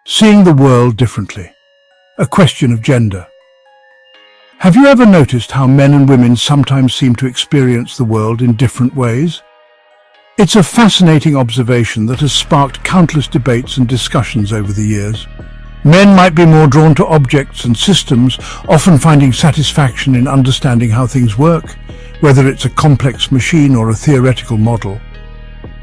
Seeing the world differently. A question of gender. Have you ever noticed how men and women sometimes seem to experience the world in different ways? It's a fascinating observation that has sparked countless debates and discussions over the years. Men might be more drawn to objects and systems, often finding satisfaction in understanding how things work, whether it's a complex machine or a theoretical model.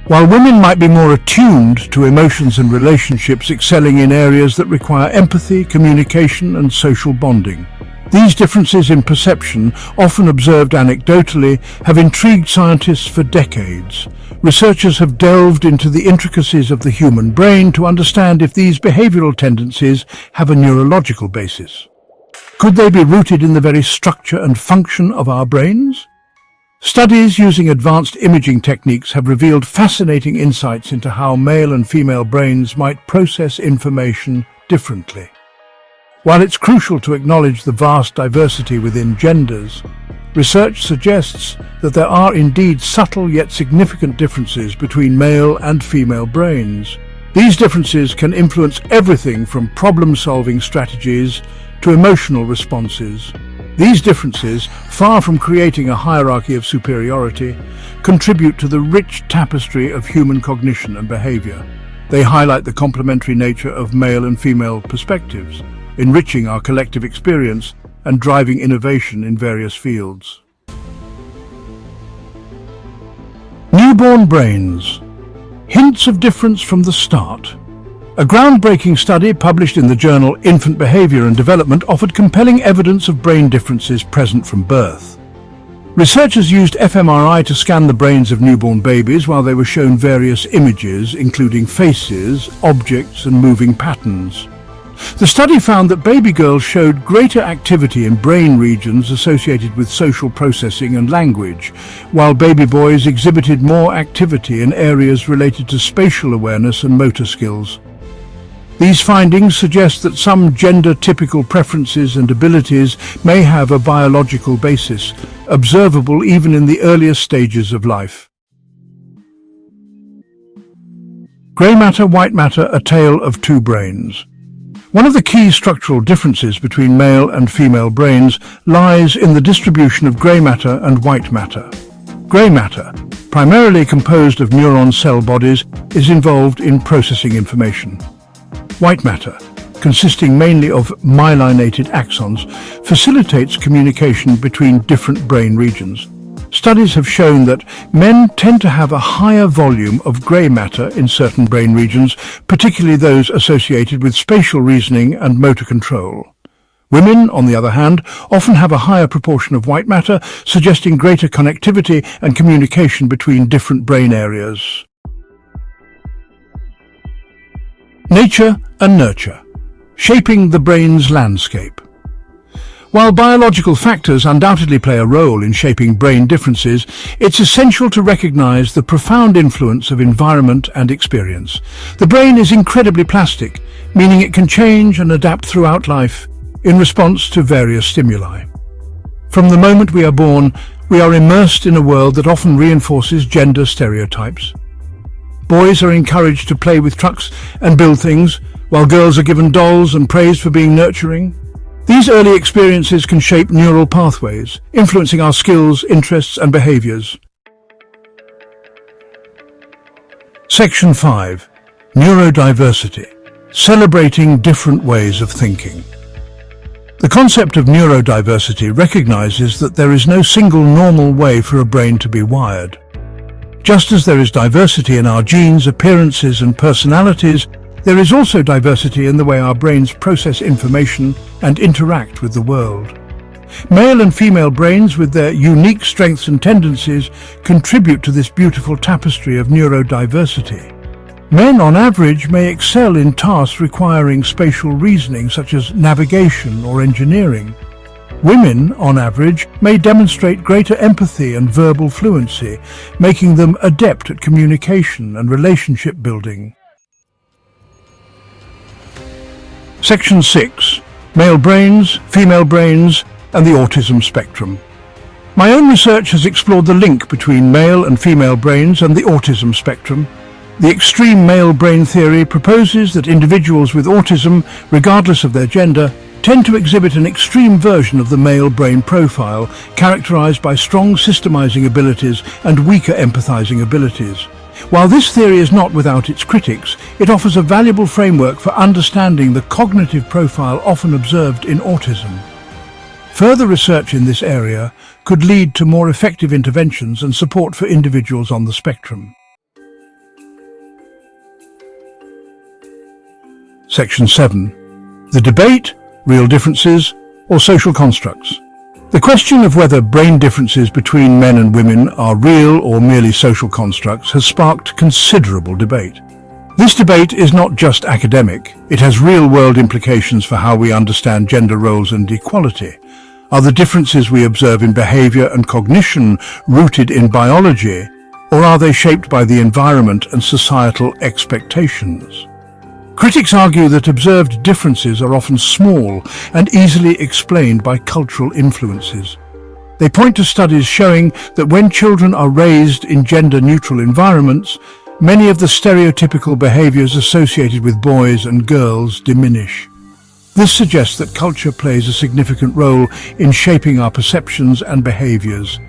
While women might be more attuned to emotions and relationships, excelling in areas that require empathy, communication, and social bonding. These differences in perception, often observed anecdotally, have intrigued scientists for decades. Researchers have delved into the intricacies of the human brain to understand if these behavioral tendencies have a neurological basis. Could they be rooted in the very structure and function of our brains? Studies using advanced imaging techniques have revealed fascinating insights into how male and female brains might process information differently. While it's crucial to acknowledge the vast diversity within genders, research suggests that there are indeed subtle yet significant differences between male and female brains. These differences can influence everything from problem-solving strategies to emotional responses. These differences, far from creating a hierarchy of superiority, contribute to the rich tapestry of human cognition and behavior. They highlight the complementary nature of male and female perspectives, enriching our collective experience and driving innovation in various fields. Newborn brains. Hints of difference from the start. A groundbreaking study published in the journal Infant Behavior and Development offered compelling evidence of brain differences present from birth. Researchers used fMRI to scan the brains of newborn babies while they were shown various images, including faces, objects, and moving patterns. The study found that baby girls showed greater activity in brain regions associated with social processing and language, while baby boys exhibited more activity in areas related to spatial awareness and motor skills. These findings suggest that some gender-typical preferences and abilities may have a biological basis, observable even in the earliest stages of life. Grey matter, white matter, a tale of two brains. One of the key structural differences between male and female brains lies in the distribution of grey matter and white matter. Grey matter, primarily composed of neuron cell bodies, is involved in processing information. White matter, consisting mainly of myelinated axons, facilitates communication between different brain regions. Studies have shown that men tend to have a higher volume of grey matter in certain brain regions, particularly those associated with spatial reasoning and motor control. Women, on the other hand, often have a higher proportion of white matter, suggesting greater connectivity and communication between different brain areas. Nature and nurture, shaping the brain's landscape. While biological factors undoubtedly play a role in shaping brain differences, it's essential to recognize the profound influence of environment and experience. The brain is incredibly plastic, meaning it can change and adapt throughout life in response to various stimuli. From the moment we are born, we are immersed in a world that often reinforces gender stereotypes. Boys are encouraged to play with trucks and build things, while girls are given dolls and praised for being nurturing. These early experiences can shape neural pathways, influencing our skills, interests, and behaviors. Section 5. Neurodiversity. Celebrating different ways of thinking. The concept of neurodiversity recognizes that there is no single normal way for a brain to be wired. Just as there is diversity in our genes, appearances, and personalities, there is also diversity in the way our brains process information and interact with the world. Male and female brains, with their unique strengths and tendencies, contribute to this beautiful tapestry of neurodiversity. Men, on average, may excel in tasks requiring spatial reasoning, such as navigation or engineering. Women, on average, may demonstrate greater empathy and verbal fluency, making them adept at communication and relationship building. Section 6. Male brains, female brains, and the autism spectrum. My own research has explored the link between male and female brains and the autism spectrum. The extreme male brain theory proposes that individuals with autism, regardless of their gender, tend to exhibit an extreme version of the male brain profile, characterized by strong systemizing abilities and weaker empathizing abilities. While this theory is not without its critics, it offers a valuable framework for understanding the cognitive profile often observed in autism. Further research in this area could lead to more effective interventions and support for individuals on the spectrum. Section 7. The debate, real differences, or social constructs. The question of whether brain differences between men and women are real or merely social constructs has sparked considerable debate. This debate is not just academic, it has real-world implications for how we understand gender roles and equality. Are the differences we observe in behavior and cognition rooted in biology, or are they shaped by the environment and societal expectations? Critics argue that observed differences are often small and easily explained by cultural influences. They point to studies showing that when children are raised in gender-neutral environments, many of the stereotypical behaviors associated with boys and girls diminish. This suggests that culture plays a significant role in shaping our perceptions and behaviors.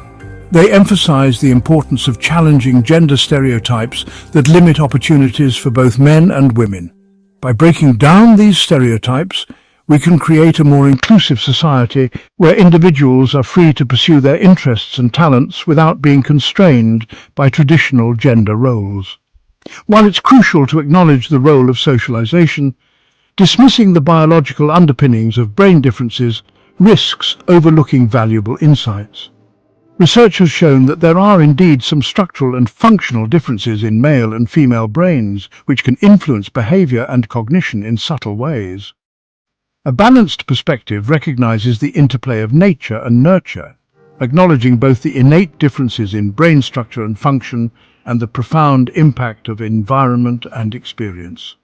They emphasize the importance of challenging gender stereotypes that limit opportunities for both men and women. By breaking down these stereotypes, we can create a more inclusive society where individuals are free to pursue their interests and talents without being constrained by traditional gender roles. While it's crucial to acknowledge the role of socialization, dismissing the biological underpinnings of brain differences risks overlooking valuable insights. Research has shown that there are indeed some structural and functional differences in male and female brains which can influence behavior and cognition in subtle ways. A balanced perspective recognizes the interplay of nature and nurture, acknowledging both the innate differences in brain structure and function and the profound impact of environment and experience.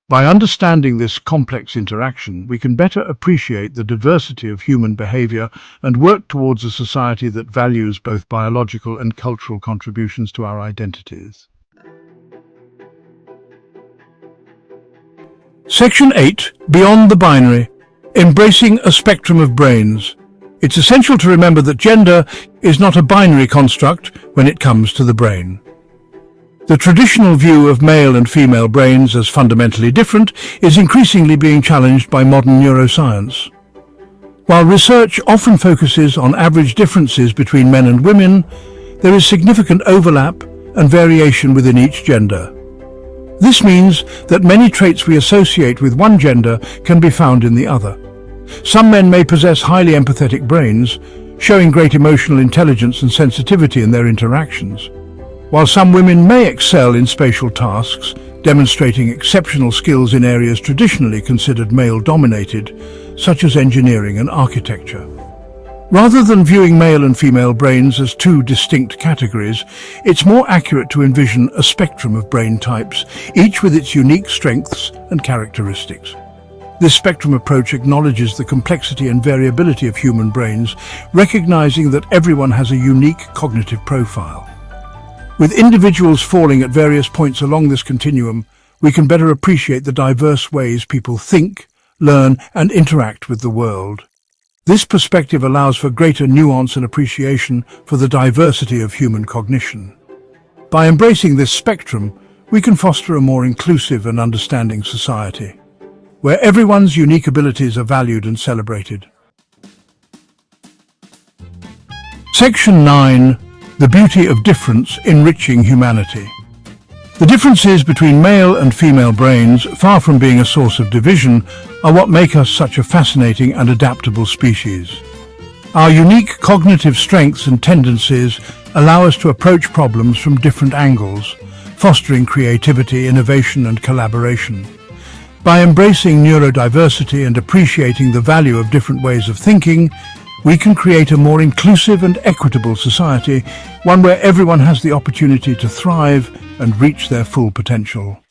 By understanding this complex interaction, we can better appreciate the diversity of human behavior and work towards a society that values both biological and cultural contributions to our identities. Section 8. Beyond the binary. Embracing a spectrum of brains. It's essential to remember that gender is not a binary construct when it comes to the brain. The traditional view of male and female brains as fundamentally different is increasingly being challenged by modern neuroscience. While research often focuses on average differences between men and women, there is significant overlap and variation within each gender. This means that many traits we associate with one gender can be found in the other. Some men may possess highly empathetic brains, showing great emotional intelligence and sensitivity in their interactions, while some women may excel in spatial tasks, demonstrating exceptional skills in areas traditionally considered male-dominated, such as engineering and architecture. Rather than viewing male and female brains as two distinct categories, it's more accurate to envision a spectrum of brain types, each with its unique strengths and characteristics. This spectrum approach acknowledges the complexity and variability of human brains, recognizing that everyone has a unique cognitive profile. With individuals falling at various points along this continuum, we can better appreciate the diverse ways people think, learn, and interact with the world. This perspective allows for greater nuance and appreciation for the diversity of human cognition. By embracing this spectrum, we can foster a more inclusive and understanding society, where everyone's unique abilities are valued and celebrated. Section 9. The beauty of difference enriching humanity. The differences between male and female brains, far from being a source of division, are what make us such a fascinating and adaptable species. Our unique cognitive strengths and tendencies allow us to approach problems from different angles, fostering creativity, innovation, and collaboration. By embracing neurodiversity and appreciating the value of different ways of thinking, we can create a more inclusive and equitable society, one where everyone has the opportunity to thrive and reach their full potential.